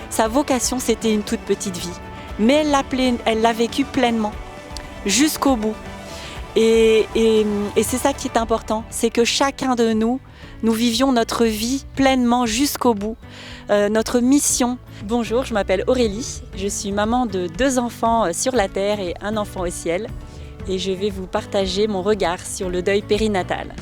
sa vocation, c'était une toute petite vie. Mais elle l'a vécue pleinement, jusqu'au bout. Et c'est ça qui est important, c'est que chacun de nous vivions notre vie pleinement jusqu'au bout, notre mission. Bonjour, je m'appelle Aurélie, je suis maman de 2 enfants sur la terre et 1 enfant au ciel. Et je vais vous partager mon regard sur le deuil périnatal.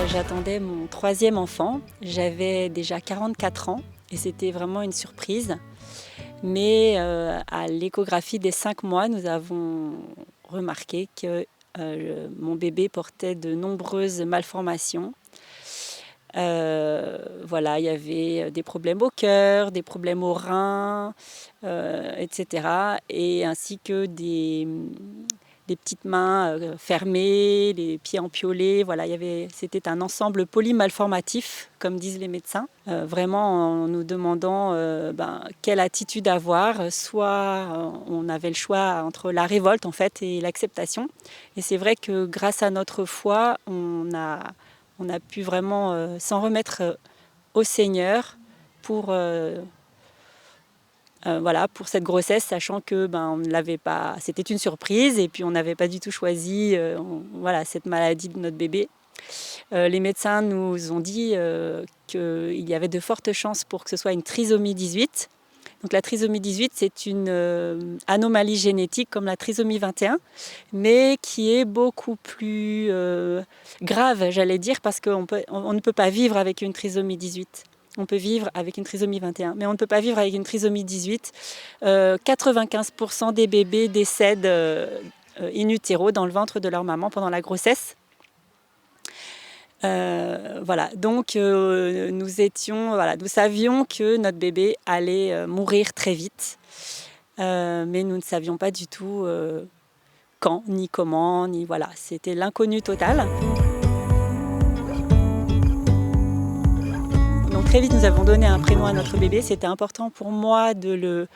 J'attendais mon 3e enfant, j'avais déjà 44 ans et c'était vraiment une surprise. Mais à l'échographie des 5 mois, nous avons remarqué que mon bébé portait de nombreuses malformations. Voilà, il y avait des problèmes au cœur, des problèmes aux reins, etc. Et ainsi que des petites mains fermées, les pieds empiolés. Voilà, c'était un ensemble polymalformatif, comme disent les médecins. Vraiment en nous demandant quelle attitude avoir. Soit on avait le choix entre la révolte en fait et l'acceptation. Et c'est vrai que grâce à notre foi, on a pu vraiment s'en remettre au Seigneur pour cette grossesse, sachant que on ne l'avait pas, c'était une surprise et puis on n'avait pas du tout choisi cette maladie de notre bébé. Les médecins nous ont dit qu'il y avait de fortes chances pour que ce soit une trisomie 18. Donc la trisomie 18, c'est une anomalie génétique comme la trisomie 21, mais qui est beaucoup plus grave, j'allais dire, parce qu'on ne peut pas vivre avec une trisomie 18. On peut vivre avec une trisomie 21, mais on ne peut pas vivre avec une trisomie 18. 95% des bébés décèdent in utero, dans le ventre de leur maman pendant la grossesse. Donc nous savions que notre bébé allait mourir très vite, mais nous ne savions pas du tout quand, ni comment, c'était l'inconnu total. Donc très vite nous avons donné un prénom à notre bébé. C'était important pour moi de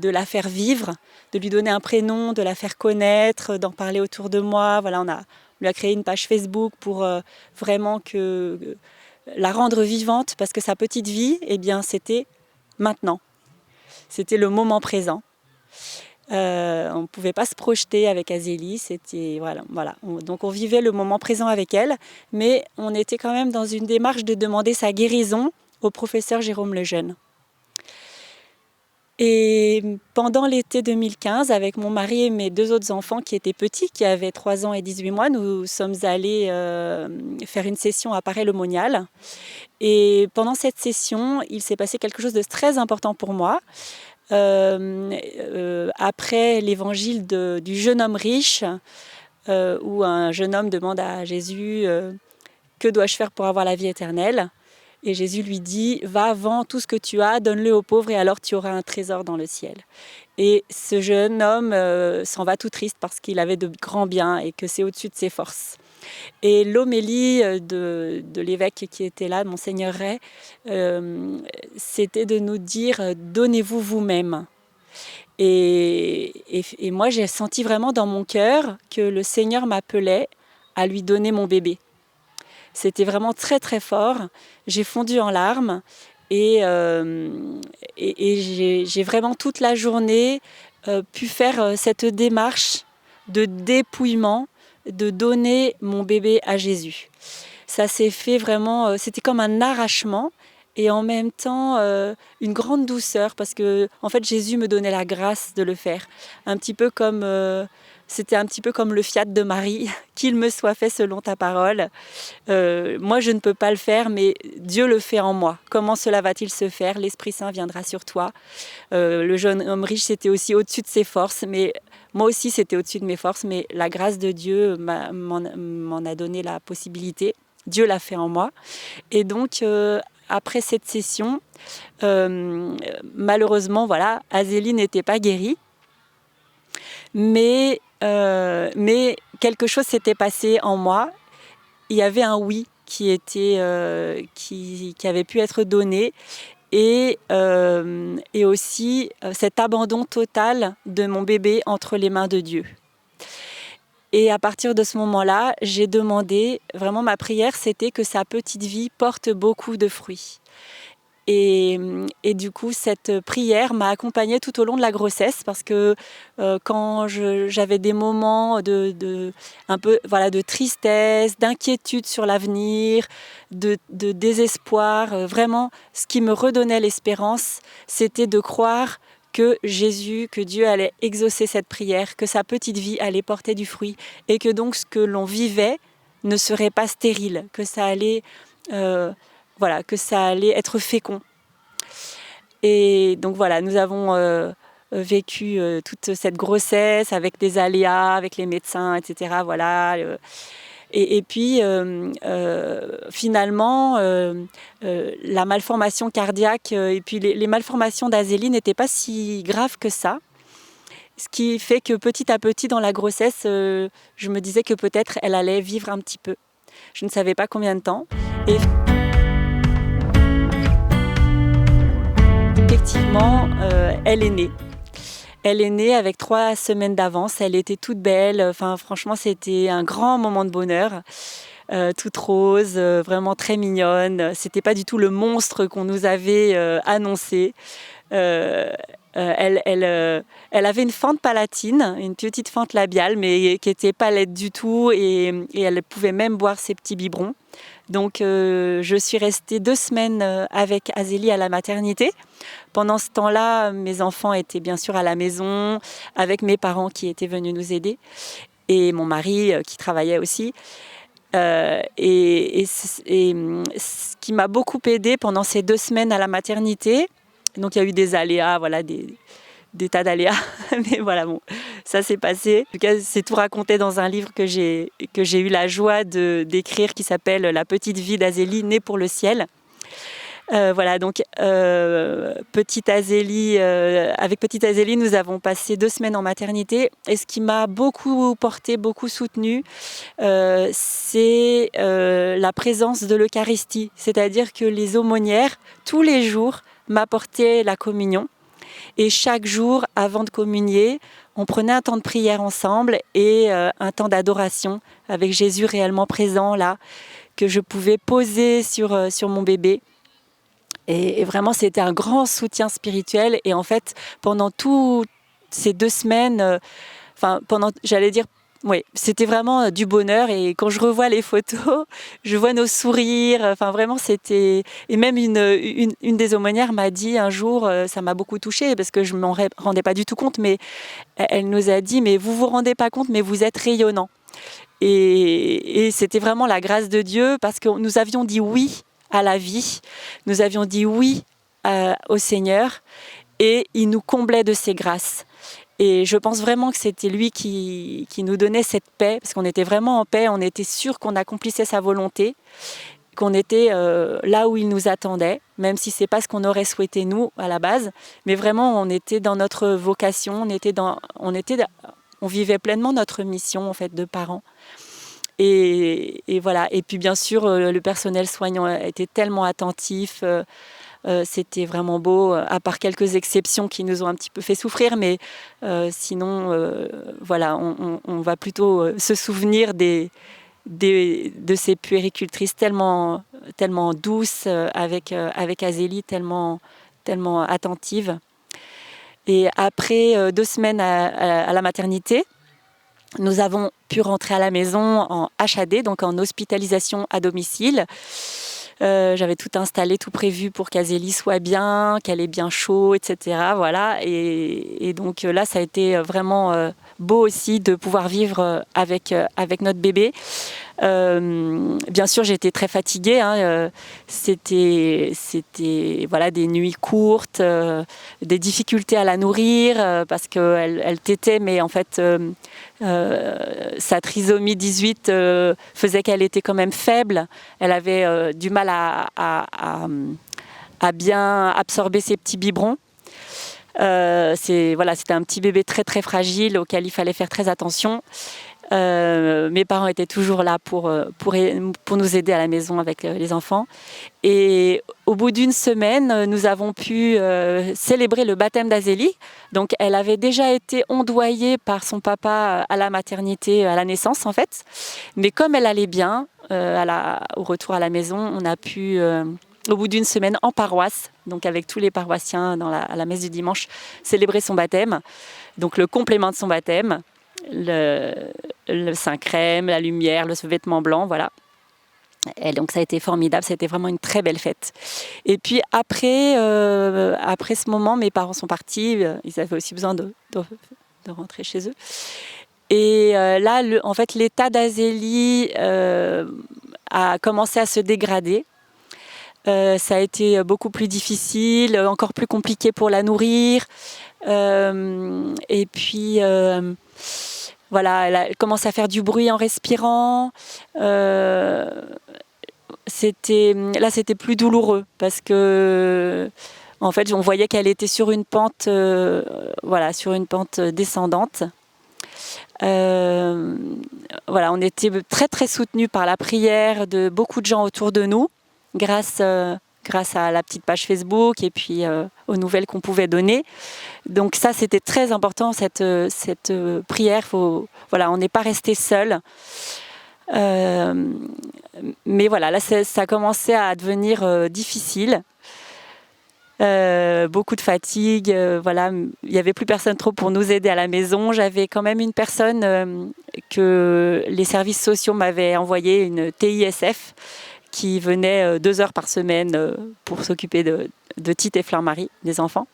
la faire vivre, de lui donner un prénom, de la faire connaître, d'en parler autour de moi. Voilà, on lui a créé une page Facebook pour vraiment la rendre vivante, parce que sa petite vie, c'était maintenant. C'était le moment présent. On ne pouvait pas se projeter avec Azélie. Donc on vivait le moment présent avec elle, mais on était quand même dans une démarche de demander sa guérison au professeur Jérôme Lejeune. Et pendant l'été 2015, avec mon mari et mes 2 autres enfants qui étaient petits, qui avaient 3 ans et 18 mois, nous sommes allés faire une session à Paray-le-Monial. Et pendant cette session, il s'est passé quelque chose de très important pour moi. Après l'évangile du jeune homme riche, où un jeune homme demande à Jésus « Que dois-je faire pour avoir la vie éternelle ?» Et Jésus lui dit « Va, vends tout ce que tu as, donne-le aux pauvres et alors tu auras un trésor dans le ciel. » Et ce jeune homme s'en va tout triste parce qu'il avait de grands biens et que c'est au-dessus de ses forces. Et l'homélie de l'évêque qui était là, Monseigneur Ray, c'était de nous dire « Donnez-vous vous-même ». Et moi, j'ai senti vraiment dans mon cœur que le Seigneur m'appelait à lui donner mon bébé. C'était vraiment très très fort. J'ai fondu en larmes et j'ai vraiment toute la journée pu faire cette démarche de dépouillement, de donner mon bébé à Jésus. Ça s'est fait vraiment, c'était comme un arrachement et en même temps une grande douceur, parce que en fait Jésus me donnait la grâce de le faire. C'était un petit peu comme le fiat de Marie, qu'il me soit fait selon ta parole. Moi, je ne peux pas le faire, mais Dieu le fait en moi. Comment cela va-t-il se faire ? L'Esprit Saint viendra sur toi. Le jeune homme riche, c'était aussi au-dessus de ses forces, mais moi aussi, c'était au-dessus de mes forces. Mais la grâce de Dieu m'en a donné la possibilité. Dieu l'a fait en moi. Et donc, après cette session, malheureusement, Azélie n'était pas guérie. Mais quelque chose s'était passé en moi. Il y avait un oui qui avait pu être donné. et aussi cet abandon total de mon bébé entre les mains de Dieu. Et à partir de ce moment-là, j'ai demandé, vraiment ma prière, c'était que sa petite vie porte beaucoup de fruits. Et du coup, cette prière m'a accompagnée tout au long de la grossesse parce que quand j'avais des moments un peu, voilà, de tristesse, d'inquiétude sur l'avenir, de désespoir, vraiment, ce qui me redonnait l'espérance, c'était de croire que Jésus, que Dieu allait exaucer cette prière, que sa petite vie allait porter du fruit et que donc ce que l'on vivait ne serait pas stérile, que ça allait... voilà, que ça allait être fécond. Et donc voilà, nous avons vécu toute cette grossesse avec des aléas, avec les médecins, etc. Voilà. Et puis finalement, la malformation cardiaque et puis les malformations d'Azélie n'étaient pas si graves que ça. Ce qui fait que petit à petit dans la grossesse, je me disais que peut-être elle allait vivre un petit peu. Je ne savais pas combien de temps. Et effectivement, elle est née. Elle est née avec 3 semaines d'avance. Elle était toute belle. Enfin, franchement, c'était un grand moment de bonheur. Toute rose, vraiment très mignonne. C'était pas du tout le monstre qu'on nous avait annoncé. Elle avait une fente palatine, une petite fente labiale, mais qui n'était pas laide du tout et elle pouvait même boire ses petits biberons. Donc je suis restée 2 semaines avec Azélie à la maternité. Pendant ce temps-là, mes enfants étaient bien sûr à la maison, avec mes parents qui étaient venus nous aider, et mon mari qui travaillait aussi. Et ce qui m'a beaucoup aidée pendant ces 2 semaines à la maternité, donc il y a eu des aléas, voilà, des tas d'aléas, mais voilà, bon, ça s'est passé. En tout cas, c'est tout raconté dans un livre que j'ai eu la joie d'écrire qui s'appelle La petite vie d'Azélie, née pour le ciel. Voilà, donc petite Azélie, avec petite Azélie, nous avons passé 2 semaines en maternité. Et ce qui m'a beaucoup portée, beaucoup soutenue, c'est la présence de l'Eucharistie. C'est-à-dire que les aumônières, tous les jours, m'apportaient la communion. Et chaque jour, avant de communier, on prenait un temps de prière ensemble et un temps d'adoration avec Jésus réellement présent là, que je pouvais poser sur mon bébé. Et vraiment, c'était un grand soutien spirituel. Et en fait, pendant toutes ces 2 semaines, j'allais dire, oui, c'était vraiment du bonheur. Et quand je revois les photos, je vois nos sourires. Enfin, vraiment, c'était... Et même une des aumônières m'a dit un jour, ça m'a beaucoup touchée parce que je ne m'en rendais pas du tout compte, mais elle nous a dit, mais vous vous rendez pas compte, mais vous êtes rayonnant. Et c'était vraiment la grâce de Dieu parce que nous avions dit oui à la vie, nous avions dit oui au Seigneur et il nous comblait de ses grâces. Et je pense vraiment que c'était lui qui nous donnait cette paix, parce qu'on était vraiment en paix, on était sûr qu'on accomplissait sa volonté, qu'on était là où il nous attendait, même si c'est pas ce qu'on aurait souhaité nous à la base, mais vraiment on était dans notre vocation, on vivait pleinement notre mission en fait de parents. Et voilà. Et puis bien sûr, le personnel soignant était tellement attentif. C'était vraiment beau, à part quelques exceptions qui nous ont un petit peu fait souffrir, mais sinon, voilà, on va plutôt se souvenir de ces puéricultrices tellement douces avec Azélie, tellement attentives. Et après 2 semaines à la maternité, nous avons pu rentrer à la maison en HAD, donc en hospitalisation à domicile. J'avais tout installé, tout prévu pour qu'Azélie soit bien, qu'elle ait bien chaud, etc. Voilà. Et donc là, ça a été vraiment beau aussi de pouvoir vivre avec notre bébé. Bien sûr, j'étais très fatiguée. C'était voilà, des nuits courtes, des difficultés à la nourrir parce qu'elle tétait, mais en fait, sa trisomie 18 faisait qu'elle était quand même faible. Elle avait du mal à bien absorber ses petits biberons. C'était un petit bébé très très fragile auquel il fallait faire très attention. Mes parents étaient toujours là pour nous aider à la maison avec les enfants. Et au bout d'une semaine, nous avons pu célébrer le baptême d'Azélie. Donc elle avait déjà été ondoyée par son papa à la maternité, à la naissance en fait. Mais comme elle allait bien, au retour à la maison, on a pu, au bout d'une semaine en paroisse, donc avec tous les paroissiens à la messe du dimanche, célébrer son baptême. Donc le complément de son baptême, le Saint-Crème, la lumière, le vêtement blanc, voilà. Et donc ça a été formidable, c'était vraiment une très belle fête. Et puis après ce moment, mes parents sont partis, ils avaient aussi besoin de rentrer chez eux. Et là, en fait, l'état d'Azélie a commencé à se dégrader. Ça a été beaucoup plus difficile, encore plus compliqué pour la nourrir. Et puis, voilà, elle commence à faire du bruit en respirant. C'était plus douloureux parce que, en fait, on voyait qu'elle était sur une pente, sur une pente descendante. Voilà, on était très très soutenus par la prière de beaucoup de gens autour de nous, grâce à la petite page Facebook et puis aux nouvelles qu'on pouvait donner. Donc ça, c'était très important, cette prière. On n'est pas resté seul. Mais voilà, là, ça commençait à devenir difficile. Beaucoup de fatigue, voilà, il n'y avait plus personne trop pour nous aider à la maison. J'avais quand même une personne que les services sociaux m'avaient envoyé, une TISF, qui venait 2 heures par semaine pour s'occuper de Tite et Fleur-Marie, des enfants.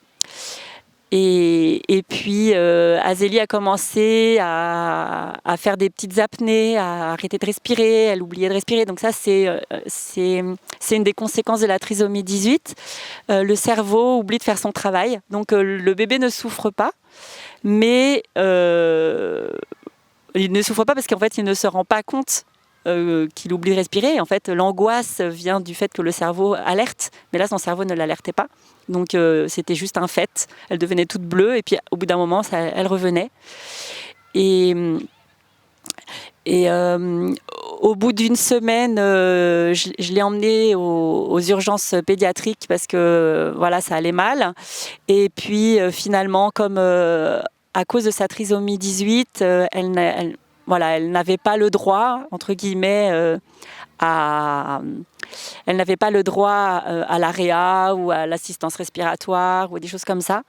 Et puis Azélie a commencé à faire des petites apnées, à arrêter de respirer, elle oubliait de respirer. Donc ça, c'est une des conséquences de la trisomie 18. Le cerveau oublie de faire son travail. Donc le bébé ne souffre pas, mais il ne souffre pas parce qu'en fait, il ne se rend pas compte qu'il oublie de respirer. En fait, l'angoisse vient du fait que le cerveau alerte, mais là, son cerveau ne l'alertait pas. Donc, c'était juste un fait. Elle devenait toute bleue, et puis au bout d'un moment, elle revenait. Et au bout d'une semaine, je l'ai emmenée aux urgences pédiatriques parce que voilà, ça allait mal. Et puis, finalement, comme à cause de sa trisomie 18, elle n'avait pas le droit, entre guillemets, elle n'avait pas le droit à l'AREA ou à l'assistance respiratoire ou des choses comme ça.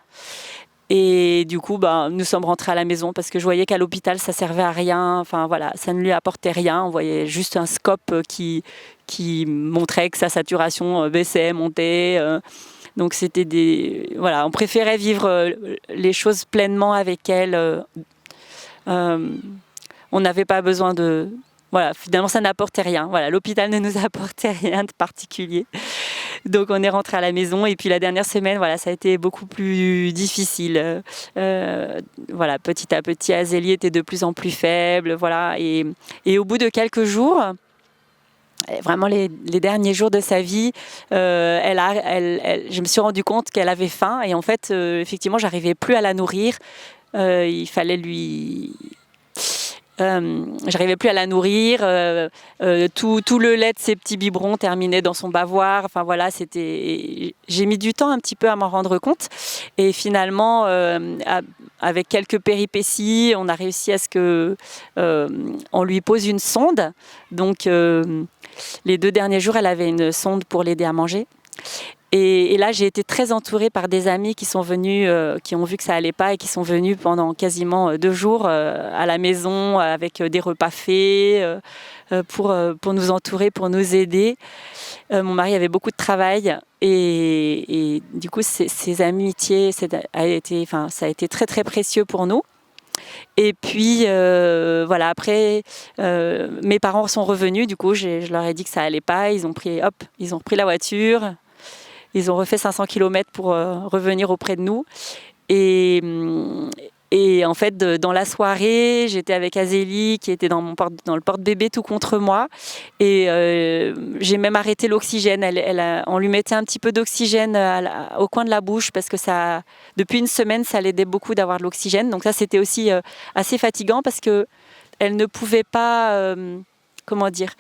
Et du coup, nous sommes rentrés à la maison parce que je voyais qu'à l'hôpital, ça servait à rien. Enfin voilà, ça ne lui apportait rien. On voyait juste un scope qui montrait que sa saturation baissait, montait. Donc c'était voilà, on préférait vivre les choses pleinement avec elle. On n'avait pas besoin de... Voilà, finalement, ça n'apportait rien. Voilà, l'hôpital ne nous apportait rien de particulier. Donc, on est rentré à la maison. Et puis, la dernière semaine, voilà, ça a été beaucoup plus difficile. Voilà, petit à petit, Azélie était de plus en plus faible. Voilà, et au bout de quelques jours... Vraiment les derniers jours de sa vie, je me suis rendu compte qu'elle avait faim et en fait, effectivement, j'arrivais plus à la nourrir. Il fallait j'arrivais plus à la nourrir. Tout le lait de ses petits biberons terminait dans son bavoir. Enfin voilà, j'ai mis du temps un petit peu à m'en rendre compte. Et finalement, avec quelques péripéties, on a réussi à ce que on lui pose une sonde. Donc les 2 derniers jours, elle avait une sonde pour l'aider à manger. Et là, j'ai été très entourée par des amis qui sont venus, qui ont vu que ça allait pas et qui sont venus pendant quasiment 2 jours à la maison avec des repas faits pour nous entourer, pour nous aider. Mon mari avait beaucoup de travail et du coup, ces amitiés, ça a été très très précieux pour nous. Et puis voilà, après mes parents sont revenus, du coup je leur ai dit que ça allait pas, ils ont pris la voiture, ils ont refait 500 km pour revenir auprès de nous. Et en fait, dans la soirée, j'étais avec Azélie qui était dans le porte-bébé tout contre moi. Et j'ai même arrêté l'oxygène. On lui mettait un petit peu d'oxygène au coin de la bouche parce que depuis une semaine, ça l'aidait beaucoup d'avoir de l'oxygène. Donc ça, c'était aussi assez fatigant parce que elle ne pouvait pas, comment dire,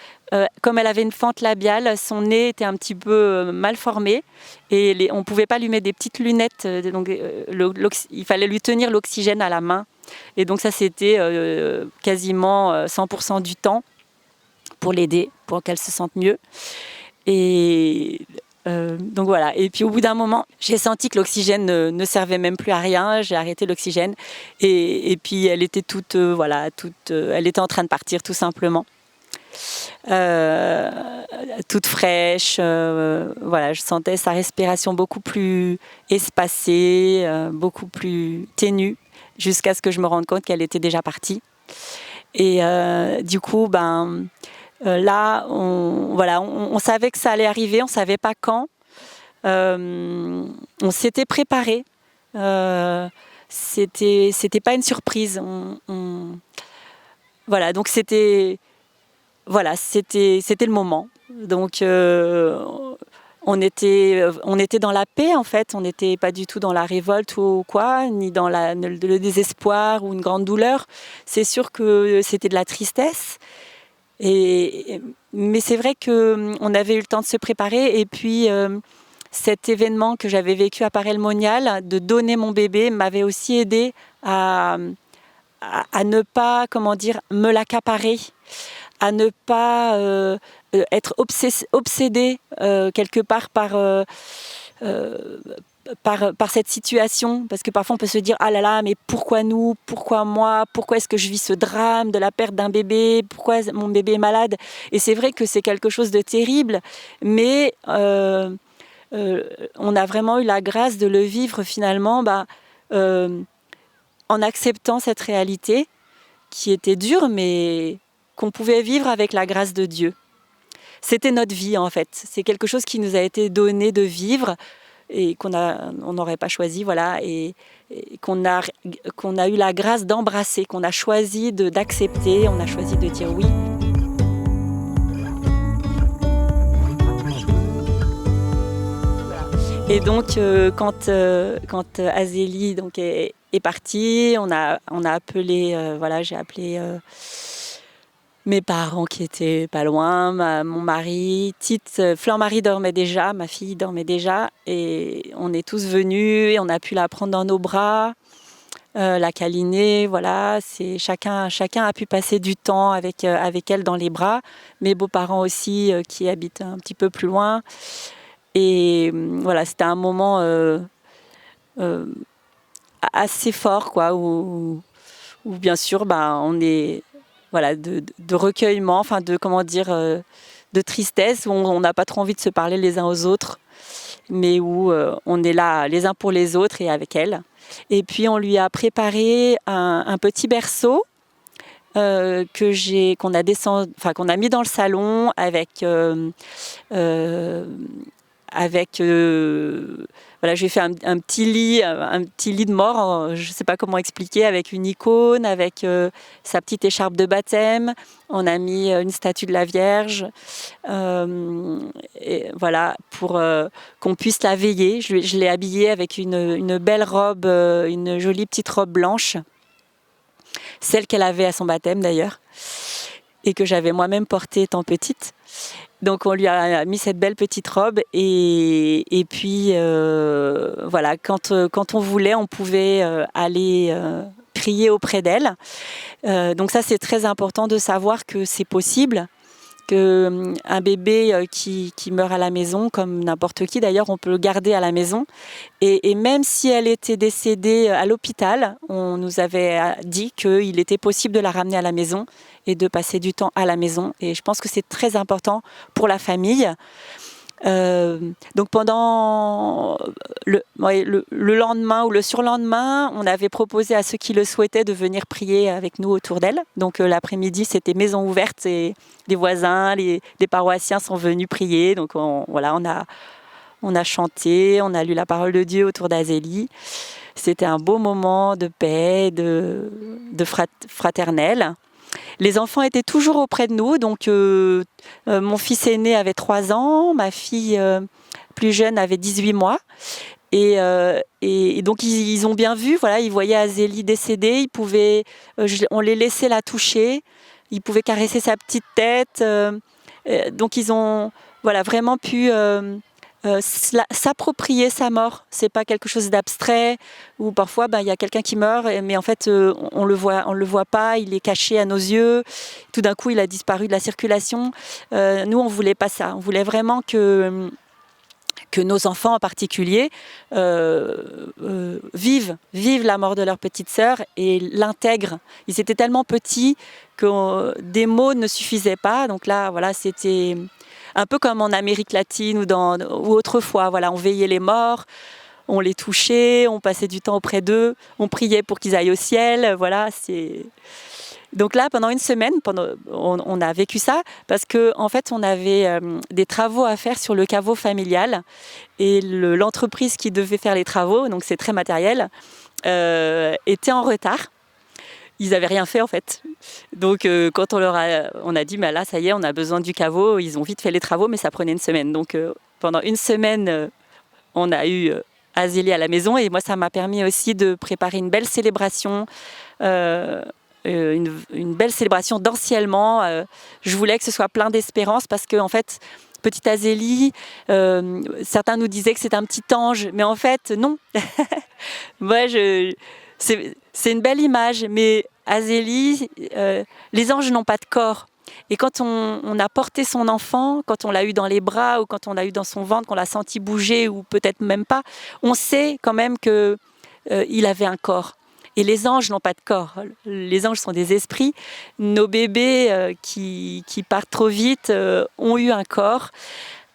comme elle avait une fente labiale, son nez était un petit peu mal formé et on ne pouvait pas lui mettre des petites lunettes, donc il fallait lui tenir l'oxygène à la main. Et donc ça, c'était quasiment 100% du temps pour l'aider, pour qu'elle se sente mieux. Et donc voilà. Et puis au bout d'un moment, j'ai senti que l'oxygène ne servait même plus à rien. J'ai arrêté l'oxygène. Et puis elle était elle était en train de partir tout simplement. Toute fraîche. Voilà, je sentais sa respiration beaucoup plus espacée, beaucoup plus ténue, jusqu'à ce que je me rende compte qu'elle était déjà partie. Et du coup, là, on savait que ça allait arriver, on ne savait pas quand. On s'était préparé. C'était pas une surprise. Voilà, donc c'était le moment. Donc on était dans la paix en fait. On n'était pas du tout dans la révolte ou quoi, ni dans le désespoir ou une grande douleur. C'est sûr que c'était de la tristesse. Mais c'est vrai qu'on avait eu le temps de se préparer. Et puis cet événement que j'avais vécu à Paray-le-Monial, de donner mon bébé, m'avait aussi aidé à ne pas, me l'accaparer, à ne pas être obsédée quelque part par cette situation, parce que parfois on peut se dire ah là là, mais pourquoi nous, pourquoi moi, pourquoi est-ce que je vis ce drame de la perte d'un bébé, pourquoi mon bébé est malade. Et c'est vrai que c'est quelque chose de terrible, mais on a vraiment eu la grâce de le vivre finalement en acceptant cette réalité qui était dure, mais qu'on pouvait vivre avec la grâce de Dieu. C'était notre vie en fait, c'est quelque chose qui nous a été donné de vivre et on n'aurait pas choisi, voilà, et qu'on a eu la grâce d'embrasser, qu'on a choisi d'accepter, on a choisi de dire oui. Et donc quand Azélie donc est partie, on a appelé, j'ai appelé mes parents qui étaient pas loin, mon mari, Fleur-Marie dormait déjà, ma fille dormait déjà, et on est tous venus et on a pu la prendre dans nos bras, la câliner, voilà. Chacun a pu passer du temps avec elle dans les bras. Mes beaux-parents aussi qui habitent un petit peu plus loin. Et voilà, c'était un moment assez fort, quoi, où bien sûr, on est de recueillement, enfin de tristesse, où on n'a pas trop envie de se parler les uns aux autres, mais où on est là les uns pour les autres et avec elle. Et puis on lui a préparé un petit berceau qu'on a mis dans le salon avec j'ai fait un petit lit de mort, je ne sais pas comment expliquer, avec une icône, avec sa petite écharpe de baptême. On a mis une statue de la Vierge, et voilà, pour qu'on puisse la veiller. Je l'ai habillée avec une belle robe, une jolie petite robe blanche, celle qu'elle avait à son baptême d'ailleurs, et que j'avais moi-même portée étant petite. Donc on lui a mis cette belle petite robe et puis quand on voulait, on pouvait aller prier auprès d'elle. Donc ça, c'est très important de savoir que c'est possible, qu'un bébé qui meurt à la maison, comme n'importe qui d'ailleurs, on peut le garder à la maison. Et même si elle était décédée à l'hôpital, on nous avait dit qu'il était possible de la ramener à la maison et de passer du temps à la maison. Et je pense que c'est très important pour la famille. Donc pendant le lendemain ou le surlendemain, on avait proposé à ceux qui le souhaitaient de venir prier avec nous autour d'elle. Donc l'après-midi, c'était maison ouverte et les voisins, les paroissiens sont venus prier. Donc on a chanté, on a lu la parole de Dieu autour d'Azélie. C'était un beau moment de paix, de fraternel. Les enfants étaient toujours auprès de nous, donc mon fils aîné avait 3 ans, ma fille plus jeune avait 18 mois. Et donc ils ont bien vu, voilà, ils voyaient Azélie décédée, on les laissait la toucher, ils pouvaient caresser sa petite tête. Donc ils ont voilà, vraiment pu s'approprier sa mort. C'est pas quelque chose d'abstrait où parfois il y a quelqu'un qui meurt, mais en fait on le voit pas, il est caché à nos yeux. Tout d'un coup il a disparu de la circulation. Nous on voulait pas ça, on voulait vraiment que nos enfants en particulier vivent la mort de leur petite sœur et l'intègrent. Ils étaient tellement petits que des mots ne suffisaient pas. Donc là, voilà, c'était un peu comme en Amérique latine ou autrefois. Voilà, on veillait les morts, on les touchait, on passait du temps auprès d'eux, on priait pour qu'ils aillent au ciel. Voilà, c'est... Donc là, pendant une semaine, on a vécu ça parce qu'en fait, on avait des travaux à faire sur le caveau familial et l'entreprise qui devait faire les travaux, donc c'est très matériel, était en retard. Ils n'avaient rien fait en fait. Donc quand on a dit, là, ça y est, on a besoin du caveau, ils ont vite fait les travaux, mais ça prenait une semaine. Donc pendant une semaine, on a eu Azélie à la maison et moi, ça m'a permis aussi de préparer une belle célébration. Une belle célébration d'anciennement. Je voulais que ce soit plein d'espérance parce que en fait, petite Azélie, certains nous disaient que c'était un petit ange, mais en fait non. Moi, c'est une belle image, mais Azélie, les anges n'ont pas de corps. Et quand on a porté son enfant, quand on l'a eu dans les bras ou quand on l'a eu dans son ventre, qu'on l'a senti bouger ou peut-être même pas, on sait quand même que il avait un corps. Et les anges n'ont pas de corps. Les anges sont des esprits. Nos bébés qui partent trop vite ont eu un corps.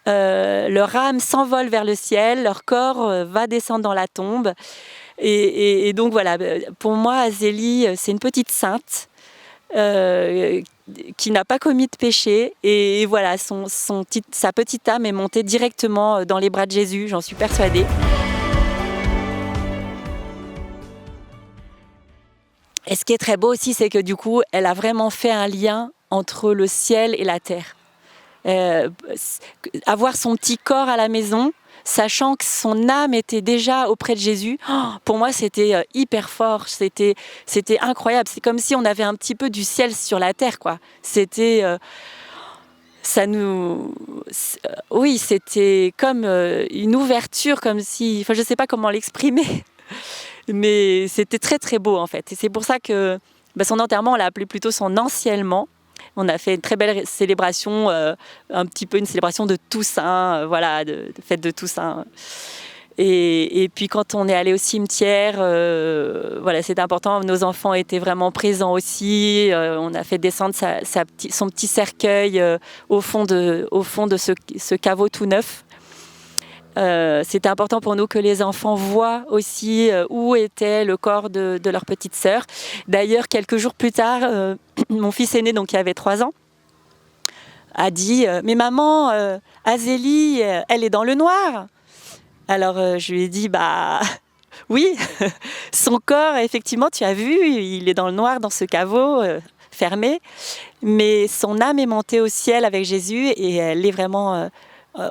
Leur âme s'envole vers le ciel, leur corps va descendre dans la tombe. Et donc voilà, pour moi, Azélie, c'est une petite sainte qui n'a pas commis de péché. Et voilà, sa petite âme est montée directement dans les bras de Jésus, j'en suis persuadée. Et ce qui est très beau aussi, c'est que du coup, elle a vraiment fait un lien entre le ciel et la terre. Avoir son petit corps à la maison, sachant que son âme était déjà auprès de Jésus, pour moi, c'était hyper fort. C'était incroyable. C'est comme si on avait un petit peu du ciel sur la terre, quoi. C'était... oui, c'était comme une ouverture, comme si... Enfin, je ne sais pas comment l'exprimer. Mais c'était très très beau en fait. Et c'est pour ça que son enterrement, on l'a appelé plutôt son anciennement. On a fait une très belle célébration, un petit peu une célébration de Toussaint, voilà, de fête de Toussaint. Et puis quand on est allé au cimetière, voilà, c'était important. Nos enfants étaient vraiment présents aussi. On a fait descendre son petit cercueil au fond de ce caveau tout neuf. C'était important pour nous que les enfants voient aussi où était le corps de leur petite sœur. D'ailleurs, quelques jours plus tard, mon fils aîné, donc qui avait 3 ans, a dit « Mais maman, Azélie, elle est dans le noir !» Alors je lui ai dit « Oui, son corps, effectivement, tu as vu, il est dans le noir, dans ce caveau fermé, mais son âme est montée au ciel avec Jésus et elle est vraiment...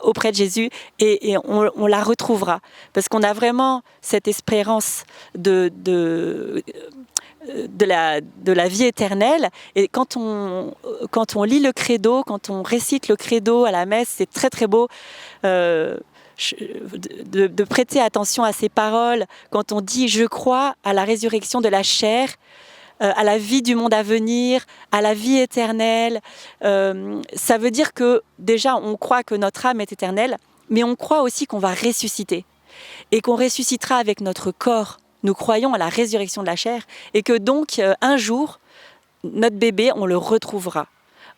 auprès de Jésus et on la retrouvera parce qu'on a vraiment cette espérance de la vie éternelle et quand on lit le credo, quand on récite le credo à la messe, c'est très très beau de prêter attention à ces paroles quand on dit « Je crois à la résurrection de la chair », à la vie du monde à venir, à la vie éternelle. Ça veut dire que déjà on croit que notre âme est éternelle, mais on croit aussi qu'on va ressusciter et qu'on ressuscitera avec notre corps. Nous croyons à la résurrection de la chair et que donc un jour, notre bébé, on le retrouvera.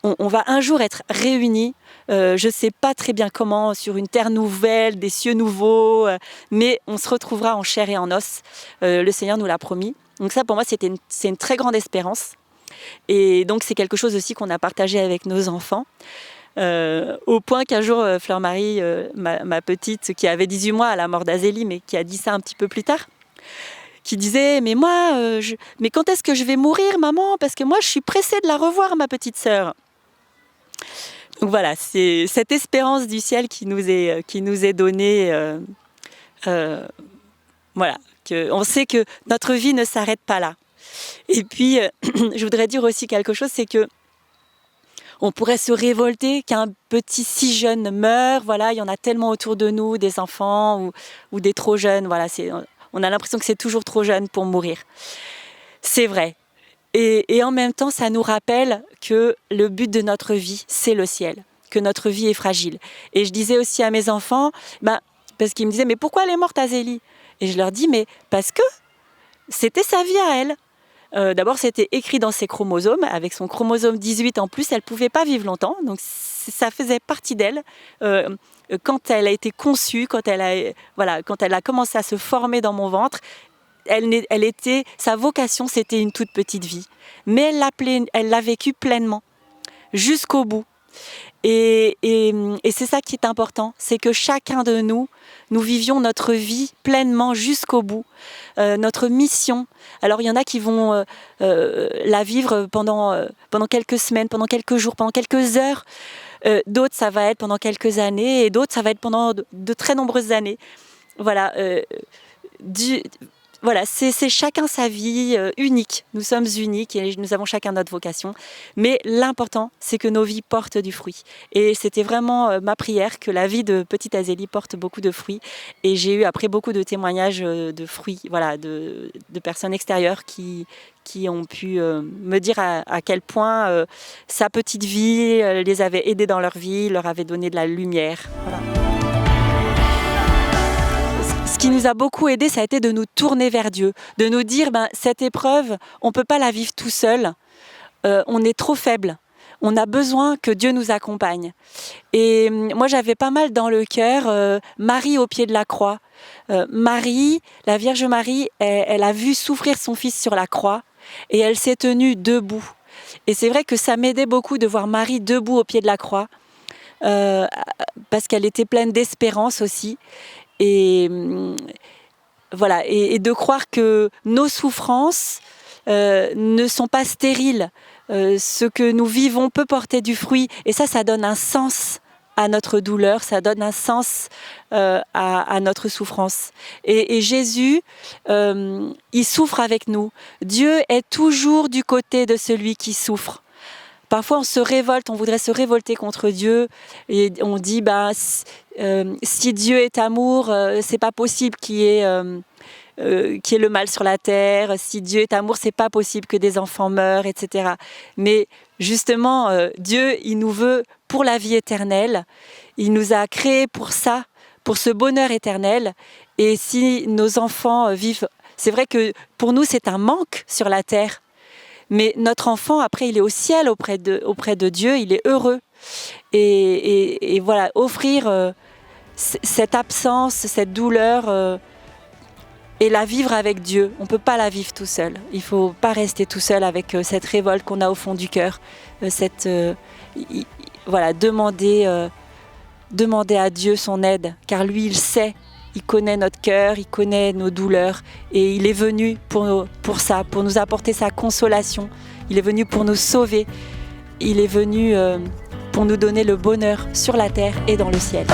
On va un jour être réunis, je ne sais pas très bien comment, sur une terre nouvelle, des cieux nouveaux, mais on se retrouvera en chair et en os. Le Seigneur nous l'a promis. Donc ça, pour moi, c'est une très grande espérance. Et donc, c'est quelque chose aussi qu'on a partagé avec nos enfants. Au point qu'un jour, Fleur-Marie, ma petite, qui avait 18 mois à la mort d'Azélie, mais qui a dit ça un petit peu plus tard, qui disait « Mais moi, mais quand est-ce que je vais mourir, maman? Parce que moi, je suis pressée de la revoir, ma petite sœur. » Donc voilà, c'est cette espérance du ciel qui nous est donnée Euh, voilà, on sait que notre vie ne s'arrête pas là. Et puis, je voudrais dire aussi quelque chose, c'est que on pourrait se révolter qu'un petit si jeune meure. Voilà, il y en a tellement autour de nous, des enfants ou des trop jeunes. Voilà, on a l'impression que c'est toujours trop jeune pour mourir. C'est vrai. Et en même temps, ça nous rappelle que le but de notre vie, c'est le ciel, que notre vie est fragile. Et je disais aussi à mes enfants, parce qu'ils me disaient, mais pourquoi elle est morte, Azélie? Et je leur dis, mais parce que c'était sa vie à elle. D'abord, c'était écrit dans ses chromosomes. Avec son chromosome 18 en plus, elle ne pouvait pas vivre longtemps. Donc, ça faisait partie d'elle. Quand elle a été conçue, quand elle a commencé à se former dans mon ventre, sa vocation, c'était une toute petite vie. Mais elle l'a vécue pleinement, jusqu'au bout. Et c'est ça qui est important, c'est que chacun de nous vivions notre vie pleinement jusqu'au bout, notre mission. Alors il y en a qui vont la vivre pendant quelques semaines, pendant quelques jours, pendant quelques heures. D'autres, ça va être pendant quelques années, et d'autres, ça va être pendant de très nombreuses années. Voilà. Voilà, c'est chacun sa vie unique. Nous sommes uniques et nous avons chacun notre vocation. Mais l'important, c'est que nos vies portent du fruit. Et c'était vraiment ma prière que la vie de petite Azélie porte beaucoup de fruits. Et j'ai eu après beaucoup de témoignages de fruits, voilà, de personnes extérieures qui ont pu me dire à quel point sa petite vie les avait aidés dans leur vie, leur avait donné de la lumière. Voilà. Ce qui nous a beaucoup aidé, ça a été de nous tourner vers Dieu, de nous dire, cette épreuve, on ne peut pas la vivre tout seul, on est trop faible, on a besoin que Dieu nous accompagne. Et moi, j'avais pas mal dans le cœur Marie au pied de la croix. Marie, la Vierge Marie, elle a vu souffrir son fils sur la croix et elle s'est tenue debout. Et c'est vrai que ça m'aidait beaucoup de voir Marie debout au pied de la croix, parce qu'elle était pleine d'espérance aussi. Et voilà, et de croire que nos souffrances ne sont pas stériles. Ce que nous vivons peut porter du fruit, et ça donne un sens à notre douleur, ça donne un sens à notre souffrance. Et Jésus, il souffre avec nous. Dieu est toujours du côté de celui qui souffre. Parfois, on se révolte, on voudrait se révolter contre Dieu et on dit si Dieu est amour, c'est pas possible qu'il y ait le mal sur la terre. Si Dieu est amour, c'est pas possible que des enfants meurent, etc. Mais justement, Dieu, il nous veut pour la vie éternelle. Il nous a créés pour ça, pour ce bonheur éternel. Et si nos enfants vivent, c'est vrai que pour nous, c'est un manque sur la terre. Mais notre enfant, après, il est au ciel auprès de Dieu, il est heureux. Et voilà, offrir cette absence, cette douleur, et la vivre avec Dieu. On ne peut pas la vivre tout seul. Il ne faut pas rester tout seul avec cette révolte qu'on a au fond du cœur. Voilà, demander à Dieu son aide, car lui, il sait. Il connaît notre cœur, il connaît nos douleurs et il est venu pour ça, pour nous apporter sa consolation. Il est venu pour nous sauver. Il est venu pour nous donner le bonheur sur la terre et dans le ciel.